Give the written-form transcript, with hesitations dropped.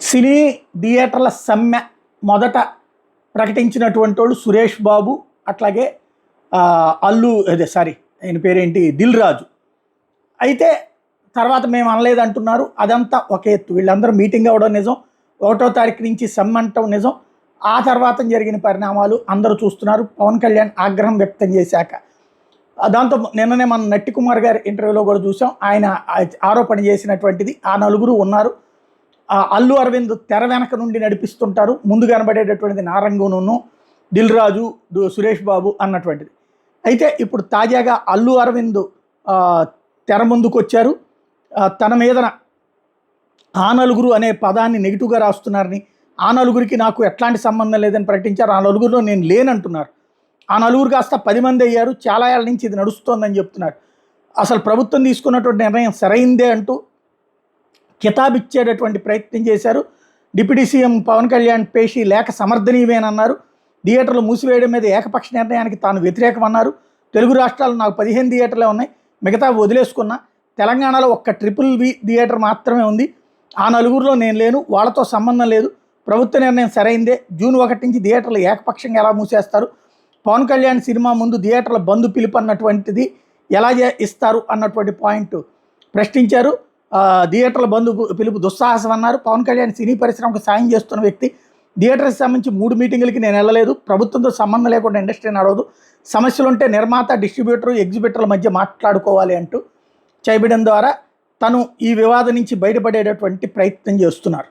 సినీ థియేటర్ల సమ్మె మొదట ప్రకటించినటువంటి వాళ్ళు సురేష్ బాబు, అట్లాగే ఆయన పేరేంటి, దిల్ రాజు. అయితే తర్వాత మేము అనలేదు అంటున్నారు. అదంతా ఒక ఎత్తు. వీళ్ళందరూ మీటింగ్ అవ్వడం నిజం, 1వ తారీఖు నుంచి సమ్మె అంటం నిజం. ఆ తర్వాత జరిగిన పరిణామాలు అందరూ చూస్తున్నారు. పవన్ కళ్యాణ్ ఆగ్రహం వ్యక్తం చేశాక దాంతో నిన్ననే మనం నట్టి కుమార్ గారి ఇంటర్వ్యూలో కూడా చూసాం. ఆయన ఆరోపణ చేసినటువంటిది ఆ నలుగురు ఉన్నారు. అల్లు అరవింద్ తెర వెనక నుండి నడిపిస్తుంటారు, ముందు కనబడేటటువంటిది నారంగును, దిల్ రాజు, సురేష్ బాబు అన్నటువంటిది. అయితే ఇప్పుడు తాజాగా అల్లు అరవింద్ తెర ముందుకు వచ్చారు. తన మీదన ఆ నలుగురు అనే పదాన్ని నెగిటివ్గా రాస్తున్నారని, ఆ నలుగురికి నాకు ఎట్లాంటి సంబంధం లేదని ప్రకటించారు. ఆ నలుగురిలో నేను లేనంటున్నారు. ఆ నలుగురు కాస్త 10 మంది అయ్యారు. చాలా ఏళ్ళ నుంచి ఇది నడుస్తోందని చెప్తున్నారు. అసలు ప్రభుత్వం తీసుకున్నటువంటి నిర్ణయం సరైందే అంటూ కితాబిచ్చేటటువంటి ప్రయత్నం చేశారు. డిప్యూటీ సీఎం పవన్ కళ్యాణ్ పేషి లేఖ సమర్థనీయమేనన్నారు. థియేటర్లు మూసివేయడం మీద ఏకపక్ష నిర్ణయానికి తాను వ్యతిరేకమన్నారు. తెలుగు రాష్ట్రాలు నాకు 15 థియేటర్లే ఉన్నాయి, మిగతా వదిలేసుకున్నా. తెలంగాణలో ఒక్క ట్రిపుల్-వి థియేటర్ మాత్రమే ఉంది. ఆ నలుగురిలో నేను లేను, వాళ్ళతో సంబంధం లేదు. ప్రభుత్వ నిర్ణయం సరైందే. జూన్ 1 నుంచి థియేటర్లు ఏకపక్షంగా ఎలా మూసేస్తారు, పవన్ కళ్యాణ్ సినిమా ముందు థియేటర్ల బంద్ పిలుపు అన్నటువంటిది ఎలా ఇస్తారు అన్నటువంటి పాయింట్ ప్రశ్నించారు. థియేటర్ల బంద్ పిలుపు దుస్సాహసం అన్నారు. పవన్ కళ్యాణ్ సినీ పరిశ్రమకు సాయం చేస్తున్న వ్యక్తి. థియేటర్కి సంబంధించి 3 మీటింగులకి నేను వెళ్ళలేదు. ప్రభుత్వంతో సంబంధం లేకుండా ఇండస్ట్రీ నడవదు. సమస్యలు ఉంటే నిర్మాత, డిస్ట్రిబ్యూటర్, ఎగ్జిబిటర్ల మధ్య మాట్లాడుకోవాలి అంటూ చేయడం ద్వారా తను ఈ వివాదం నుంచి బయటపడేటటువంటి ప్రయత్నం చేస్తున్నారు.